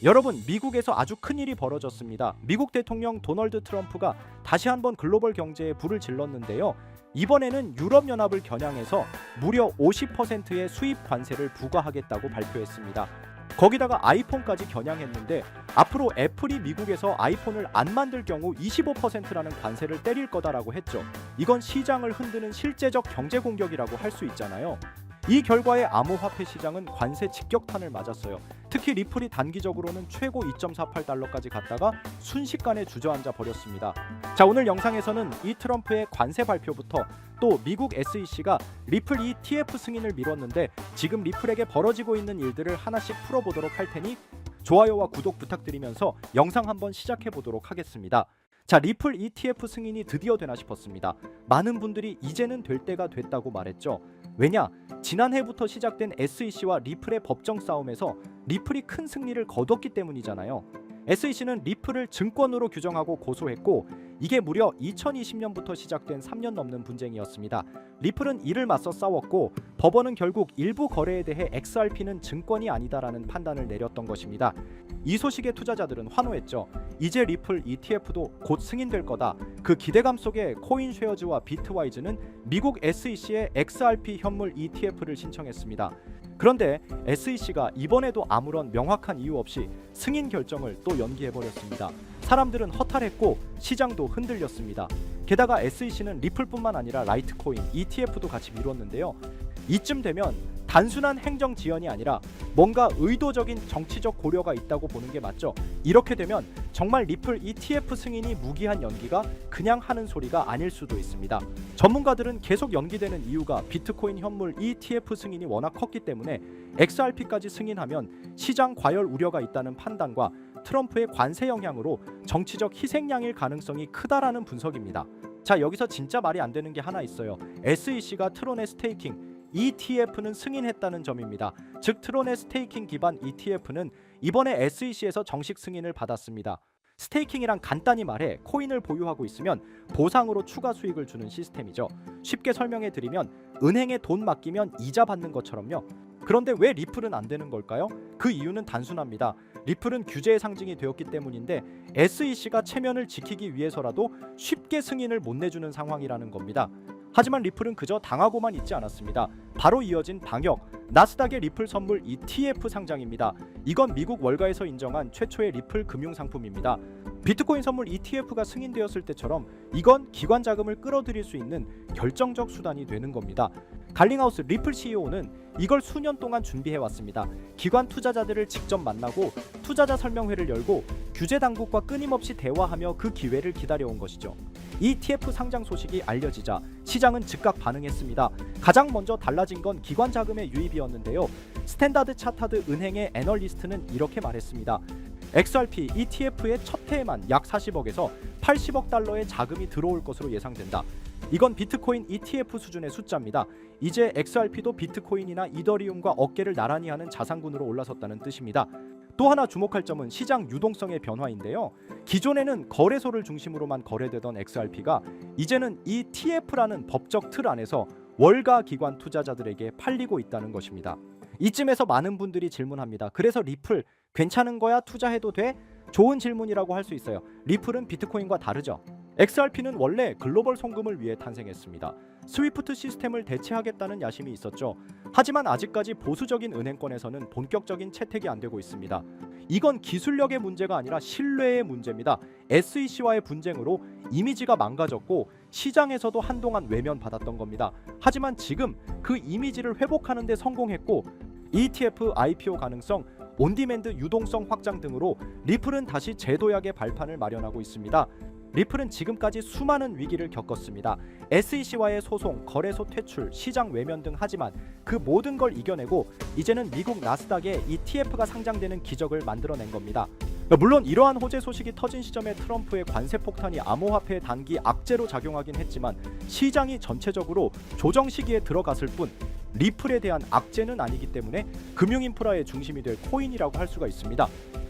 여러분, 미국에서 아주 큰일이 벌어졌습니다. 미국 대통령 도널드 트럼프가 다시 한번 글로벌 경제에 불을 질렀는데요. 이번에는 유럽연합을 겨냥해서 무려 50%의 수입 관세를 부과하겠다고 발표했습니다. 거기다가 아이폰까지 겨냥했는데 앞으로 애플이 미국에서 아이폰을 안 만들 경우 25%라는 관세를 때릴 거다라고 했죠. 이건 시장을 흔드는 실제적 경제 공격이라고 할 수 있잖아요. 이 결과에 암호화폐 시장은 관세 직격탄을 맞았어요. 특히 리플이 단기적으로는 최고 2.48달러까지 갔다가 순식간에 주저앉아 버렸습니다. 자, 오늘 영상에서는 이 트럼프의 관세 발표부터 또 미국 SEC가 리플 ETF 승인을 미뤘는데 지금 리플에게 벌어지고 있는 일들을 하나씩 풀어보도록 할 테니 좋아요와 구독 부탁드리면서 영상 한번 시작해 보도록 하겠습니다. 자, 리플 ETF 승인이 드디어 되나 싶었습니다. 많은 분들이 이제는 될 때가 됐다고 말했죠. 왜냐? 지난해부터 시작된 SEC와 리플의 법정 싸움에서 리플이 큰 승리를 거뒀기 때문이잖아요. SEC는 리플을 증권으로 규정하고 고소했고 이게 무려 2020년부터 시작된 3년 넘는 분쟁이었습니다. 리플은 이를 맞서 싸웠고 법원은 결국 일부 거래에 대해 XRP는 증권이 아니다라는 판단을 내렸던 것입니다. 이 소식에 투자자들은 환호했죠. 이제 리플 ETF도 곧 승인될 거다. 그 기대감 속에 코인쉐어즈와 비트와이즈는 미국 SEC의 XRP 현물 ETF를 신청했습니다. 그런데 SEC가 이번에도 아무런 명확한 이유 없이 승인 결정을 또 연기해버렸습니다. 사람들은 허탈했고 시장도 흔들렸습니다. 게다가 SEC는 리플뿐만 아니라 라이트코인, ETF도 같이 미뤘는데요. 이쯤 되면 단순한 행정 지연이 아니라 뭔가 의도적인 정치적 고려가 있다고 보는 게 맞죠. 이렇게 되면 정말 리플 ETF 승인이 무기한 연기가 그냥 하는 소리가 아닐 수도 있습니다. 전문가들은 계속 연기되는 이유가 비트코인 현물 ETF 승인이 워낙 컸기 때문에 XRP까지 승인하면 시장 과열 우려가 있다는 판단과 트럼프의 관세 영향으로 정치적 희생양일 가능성이 크다라는 분석입니다. 자, 여기서 진짜 말이 안 되는 게 하나 있어요. SEC가 트론의 스테이킹 ETF는 승인했다는 점입니다. 즉 트론의 스테이킹 기반 ETF는 이번에 SEC에서 정식 승인을 받았습니다. 스테이킹이란 간단히 말해 코인을 보유하고 있으면 보상으로 추가 수익을 주는 시스템이죠. 쉽게 설명해 드리면 은행에 돈 맡기면 이자 받는 것처럼요. 그런데 왜 리플은 안 되는 걸까요? 그 이유는 단순합니다. 리플은 규제의 상징이 되었기 때문인데 SEC가 체면을 지키기 위해서라도 쉽게 승인을 못 내주는 상황이라는 겁니다. 하지만 리플은 그저 당하고만 있지 않았습니다. 바로 이어진 방역, 나스닥의 리플 선물 ETF 상장입니다. 이건 미국 월가에서 인정한 최초의 리플 금융 상품입니다. 비트코인 선물 ETF가 승인되었을 때처럼 이건 기관 자금을 끌어들일 수 있는 결정적 수단이 되는 겁니다. 갈링하우스 리플 CEO는 이걸 수년 동안 준비해왔습니다. 기관 투자자들을 직접 만나고 투자자 설명회를 열고 규제 당국과 끊임없이 대화하며 그 기회를 기다려온 것이죠. ETF 상장 소식이 알려지자 시장은 즉각 반응했습니다. 가장 먼저 달라진 건 기관 자금의 유입이었는데요. 스탠다드 차타드 은행의 애널리스트는 이렇게 말했습니다. XRP ETF의 첫 해에만 약 40억에서 80억 달러의 자금이 들어올 것으로 예상된다. 이건 비트코인 ETF 수준의 숫자입니다. 이제 XRP도 비트코인이나 이더리움과 어깨를 나란히 하는 자산군으로 올라섰다는 뜻입니다. 또 하나 주목할 점은 시장 유동성의 변화인데요. 기존에는 거래소를 중심으로만 거래되던 XRP가 이제는 이 TF라는 법적 틀 안에서 월가 기관 투자자들에게 팔리고 있다는 것입니다. 이쯤에서 많은 분들이 질문합니다. 그래서 리플 괜찮은 거야? 투자해도 돼? 좋은 질문이라고 할 수 있어요. 리플은 비트코인과 다르죠. XRP는 원래 글로벌 송금을 위해 탄생했습니다. 스위프트 시스템을 대체하겠다는 야심이 있었죠. 하지만 아직까지 보수적인 은행권에서는 본격적인 채택이 안 되고 있습니다. 이건 기술력의 문제가 아니라 신뢰의 문제입니다. SEC와의 분쟁으로 이미지가 망가졌고 시장에서도 한동안 외면받았던 겁니다. 하지만 지금 그 이미지를 회복하는 데 성공했고 ETF IPO 가능성, 온디맨드 유동성 확장 등으로 리플은 다시 제도약의 발판을 마련하고 있습니다. 리플은 지금까지 수많은 위기를 겪었습니다. SEC와의 소송, 거래소 퇴출, 시장 외면 등 하지만 그 모든 걸 이겨내고 이제는 미국 나스닥에 ETF가 상장되는 기적을 만들어낸 겁니다. 물론 이러한 호재 소식이 터진 시점에 트럼프의 관세 폭탄이 암호화폐 단기 악재로 작용하긴 했지만 시장이 전체적으로 조정 시기에 들어갔을 뿐 리플에 대한 악재는 아니기 때문에 금융인프라의 중심이 될 코인이라고 할 수가 있습니다.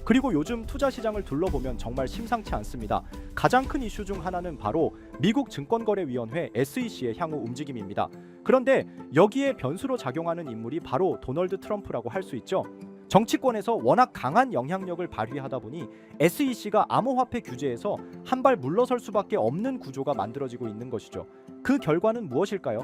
그리고 요즘 투자 시장을 둘러보면 정말 심상치 않습니다. 가장 큰 이슈 중 하나는 바로 미국 증권거래위원회 SEC의 향후 움직임입니다. 그런데 여기에 변수로 작용하는 인물이 바로 도널드 트럼프라고 할 수 있죠. 정치권에서 워낙 강한 영향력을 발휘하다 보니 SEC가 암호화폐 규제에서 한 발 물러설 수밖에 없는 구조가 만들어지고 있는 것이죠. 그 결과는 무엇일까요?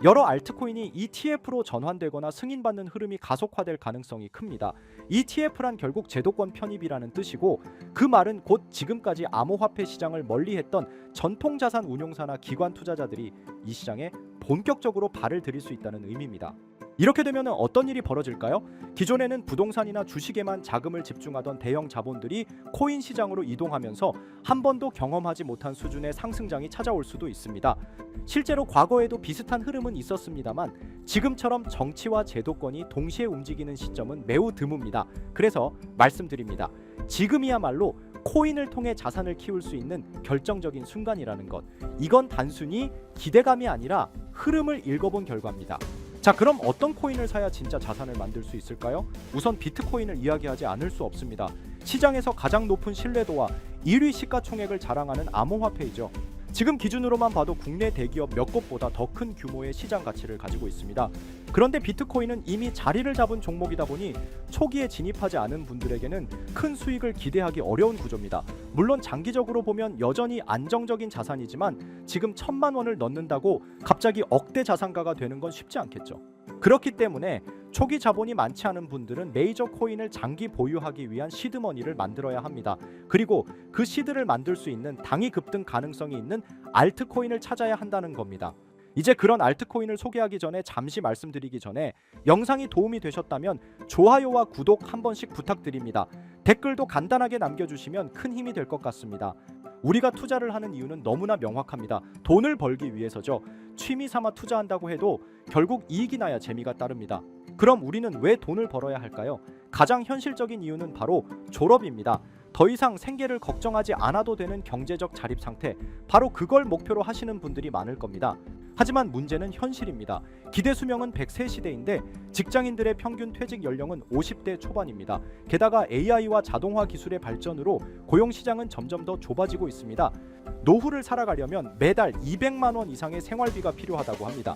여러 알트코인이 ETF로 전환되거나 승인받는 흐름이 가속화될 가능성이 큽니다. ETF란 결국 제도권 편입이라는 뜻이고, 그 말은 곧 지금까지 암호화폐 시장을 멀리했던 전통자산 운용사나 기관 투자자들이 이 시장에 본격적으로 발을 들일 수 있다는 의미입니다. 이렇게 되면 어떤 일이 벌어질까요? 기존에는 부동산이나 주식에만 자금을 집중하던 대형 자본들이 코인 시장으로 이동하면서 한 번도 경험하지 못한 수준의 상승장이 찾아올 수도 있습니다. 실제로 과거에도 비슷한 흐름은 있었습니다만 지금처럼 정치와 제도권이 동시에 움직이는 시점은 매우 드뭅니다. 그래서 말씀드립니다. 지금이야말로 코인을 통해 자산을 키울 수 있는 결정적인 순간이라는 것. 이건 단순히 기대감이 아니라 흐름을 읽어본 결과입니다. 자, 그럼 어떤 코인을 사야 진짜 자산을 만들 수 있을까요? 우선 비트코인을 이야기하지 않을 수 없습니다. 시장에서 가장 높은 신뢰도와 1위 시가총액을 자랑하는 암호화폐이죠. 지금 기준으로만 봐도 국내 대기업 몇 곳보다 더 큰 규모의 시장 가치를 가지고 있습니다. 그런데 비트코인은 이미 자리를 잡은 종목이다 보니 초기에 진입하지 않은 분들에게는 큰 수익을 기대하기 어려운 구조입니다. 물론 장기적으로 보면 여전히 안정적인 자산이지만 지금 1,000만 원을 넣는다고 갑자기 억대 자산가가 되는 건 쉽지 않겠죠. 그렇기 때문에 초기 자본이 많지 않은 분들은 메이저 코인을 장기 보유하기 위한 시드머니를 만들어야 합니다. 그리고 그 시드를 만들 수 있는 당위 급등 가능성이 있는 알트코인을 찾아야 한다는 겁니다. 이제 그런 알트코인을 소개하기 전에 잠시 말씀드리기 전에 영상이 도움이 되셨다면 좋아요와 구독 한 번씩 부탁드립니다. 댓글도 간단하게 남겨주시면 큰 힘이 될 것 같습니다. 우리가 투자를 하는 이유는 너무나 명확합니다. 돈을 벌기 위해서죠. 취미 삼아 투자한다고 해도 결국 이익이 나야 재미가 따릅니다. 그럼 우리는 왜 돈을 벌어야 할까요? 가장 현실적인 이유는 바로 졸업입니다. 더 이상 생계를 걱정하지 않아도 되는 경제적 자립 상태, 바로 그걸 목표로 하시는 분들이 많을 겁니다. 하지만 문제는 현실입니다. 기대 수명은 100세 시대인데 직장인들의 평균 퇴직 연령은 50대 초반입니다. 게다가 AI와 자동화 기술의 발전으로 고용 시장은 점점 더 좁아지고 있습니다. 노후를 살아가려면 매달 200만 원 이상의 생활비가 필요하다고 합니다.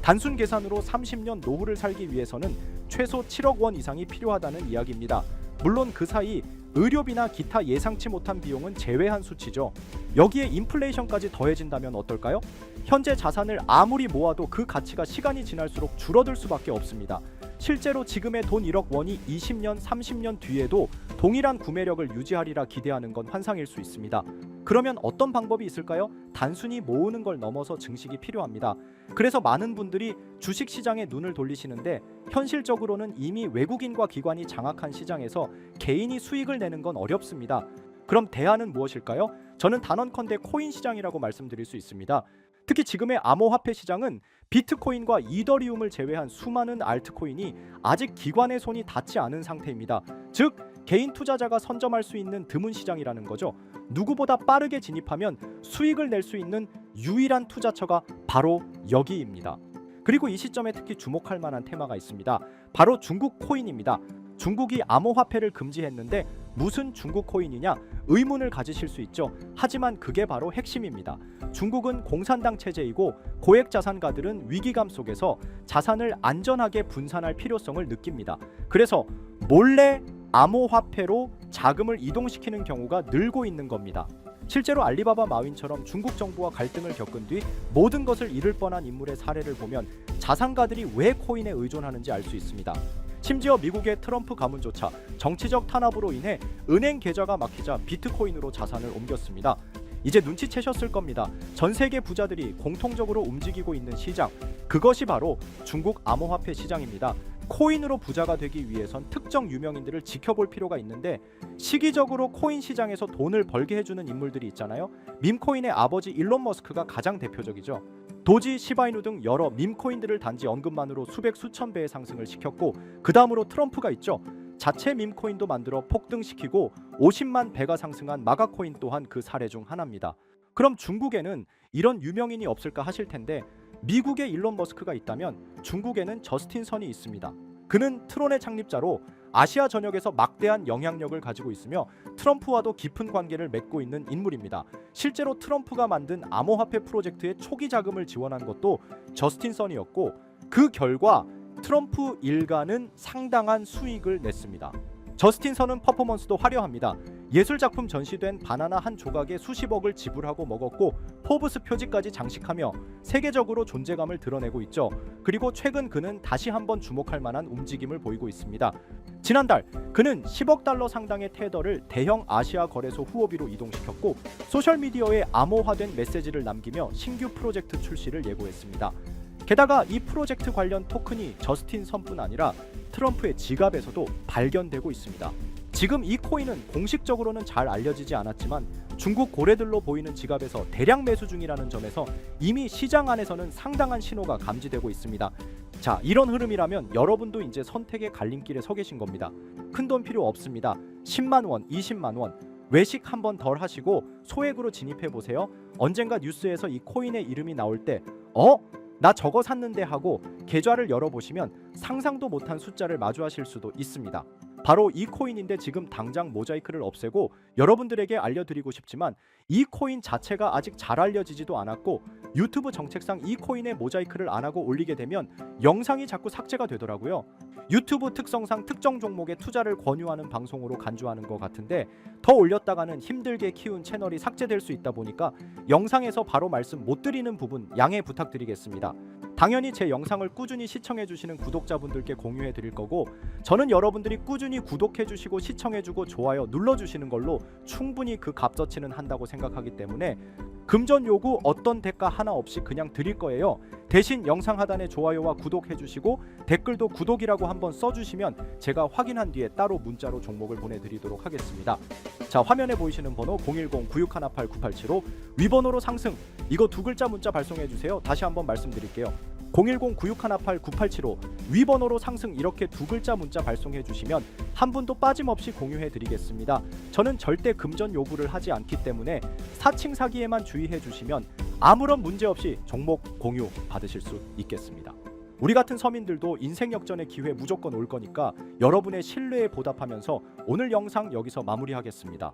단순 계산으로 30년 노후를 살기 위해서는 최소 7억 원 이상이 필요하다는 이야기입니다. 물론 그 사이 의료비나 기타 예상치 못한 비용은 제외한 수치죠. 여기에 인플레이션까지 더해진다면 어떨까요? 현재 자산을 아무리 모아도 그 가치가 시간이 지날수록 줄어들 수밖에 없습니다. 실제로 지금의 돈 1억 원이 20년, 30년 뒤에도 동일한 구매력을 유지하리라 기대하는 건 환상일 수 있습니다. 그러면 어떤 방법이 있을까요? 단순히 모으는 걸 넘어서 증식이 필요합니다. 그래서 많은 분들이 주식시장에 눈을 돌리시는데 현실적으로는 이미 외국인과 기관이 장악한 시장에서 개인이 수익을 내는 건 어렵습니다. 그럼 대안은 무엇일까요? 저는 단언컨대 코인 시장이라고 말씀드릴 수 있습니다. 특히 지금의 암호화폐 시장은 비트코인과 이더리움을 제외한 수많은 알트코인이 아직 기관의 손이 닿지 않은 상태입니다. 즉 개인 투자자가 선점할 수 있는 드문 시장이라는 거죠. 누구보다 빠르게 진입하면 수익을 낼 수 있는 유일한 투자처가 바로 여기입니다. 그리고 이 시점에 특히 주목할 만한 테마가 있습니다. 바로 중국 코인입니다. 중국이 암호화폐를 금지했는데 무슨 중국 코인이냐 의문을 가지실 수 있죠. 하지만 그게 바로 핵심입니다. 중국은 공산당 체제이고 고액 자산가들은 위기감 속에서 자산을 안전하게 분산할 필요성을 느낍니다. 그래서 몰래 암호화폐로 자금을 이동시키는 경우가 늘고 있는 겁니다. 실제로 알리바바 마윈처럼 중국 정부와 갈등을 겪은 뒤 모든 것을 잃을 뻔한 인물의 사례를 보면 자산가들이 왜 코인에 의존하는지 알 수 있습니다. 심지어 미국의 트럼프 가문조차 정치적 탄압으로 인해 은행 계좌가 막히자 비트코인으로 자산을 옮겼습니다. 이제 눈치채셨을 겁니다. 전 세계 부자들이 공통적으로 움직이고 있는 시장, 그것이 바로 중국 암호화폐 시장입니다. 코인으로 부자가 되기 위해선 특정 유명인들을 지켜볼 필요가 있는데 시기적으로 코인 시장에서 돈을 벌게 해주는 인물들이 있잖아요. 밈코인의 아버지 일론 머스크가 가장 대표적이죠. 도지, 시바이누 등 여러 밈코인들을 단지 언급만으로 수백 수천 배의 상승을 시켰고 그 다음으로 트럼프가 있죠. 자체 밈코인도 만들어 폭등시키고 50만 배가 상승한 마가코인 또한 그 사례 중 하나입니다. 그럼 중국에는 이런 유명인이 없을까 하실 텐데 미국에 일론 머스크가 있다면 중국에는 저스틴 선이 있습니다. 그는 트론의 창립자로 아시아 전역에서 막대한 영향력을 가지고 있으며 트럼프와도 깊은 관계를 맺고 있는 인물입니다. 실제로 트럼프가 만든 암호화폐 프로젝트의 초기 자금을 지원한 것도 저스틴 선이었고 그 결과 트럼프 일가는 상당한 수익을 냈습니다. 저스틴 선은 퍼포먼스도 화려합니다. 예술작품 전시된 바나나 한 조각에 수십억을 지불하고 먹었고 포브스 표지까지 장식하며 세계적으로 존재감을 드러내고 있죠. 그리고 최근 그는 다시 한번 주목할 만한 움직임을 보이고 있습니다. 지난달 그는 10억 달러 상당의 테더를 대형 아시아 거래소 후오비로 이동시켰고 소셜미디어에 암호화된 메시지를 남기며 신규 프로젝트 출시를 예고했습니다. 게다가 이 프로젝트 관련 토큰이 저스틴 선뿐 아니라 트럼프의 지갑에서도 발견되고 있습니다. 지금 이 코인은 공식적으로는 잘 알려지지 않았지만 중국 고래들로 보이는 지갑에서 대량 매수 중이라는 점에서 이미 시장 안에서는 상당한 신호가 감지되고 있습니다. 자, 이런 흐름이라면 여러분도 이제 선택의 갈림길에 서 계신 겁니다. 큰 돈 필요 없습니다. 10만 원, 20만 원 외식 한번 덜 하시고 소액으로 진입해 보세요. 언젠가 뉴스에서 이 코인의 이름이 나올 때 나 저거 샀는데 하고 계좌를 열어보시면 상상도 못한 숫자를 마주하실 수도 있습니다. 바로 이 코인인데 지금 당장 모자이크를 없애고 여러분들에게 알려드리고 싶지만 이 코인 자체가 아직 잘 알려지지도 않았고 유튜브 정책상 이 코인에 모자이크를 안 하고 올리게 되면 영상이 자꾸 삭제가 되더라고요. 유튜브 특성상 특정 종목에 투자를 권유하는 방송으로 간주하는 것 같은데 더 올렸다가는 힘들게 키운 채널이 삭제될 수 있다 보니까 영상에서 바로 말씀 못 드리는 부분 양해 부탁드리겠습니다. 당연히 제 영상을 꾸준히 시청해 주시는 구독자분들께 공유해 드릴 거고 저는 여러분들이 꾸준히 구독해 주시고 시청해 주고 좋아요 눌러 주시는 걸로 충분히 그 값어치는 한다고 생각하기 때문에 금전 요구 어떤 대가 하나 없이 그냥 드릴 거예요. 대신 영상 하단에 좋아요와 구독해 주시고 댓글도 구독이라고 한번 써주시면 제가 확인한 뒤에 따로 문자로 종목을 보내드리도록 하겠습니다. 자, 화면에 보이시는 번호 010-9618-9875 위번호로 상승 이거 두 글자 문자 발송해 주세요. 다시 한번 말씀드릴게요. 010-9618-9875 위번호로 상승 이렇게 두 글자 문자 발송해 주시면 한 분도 빠짐없이 공유해 드리겠습니다. 저는 절대 금전 요구를 하지 않기 때문에 사칭 사기에만 주의해 주시면 아무런 문제 없이 종목 공유 받으실 수 있겠습니다. 우리 같은 서민들도 인생 역전의 기회 무조건 올 거니까 여러분의 신뢰에 보답하면서 오늘 영상 여기서 마무리하겠습니다.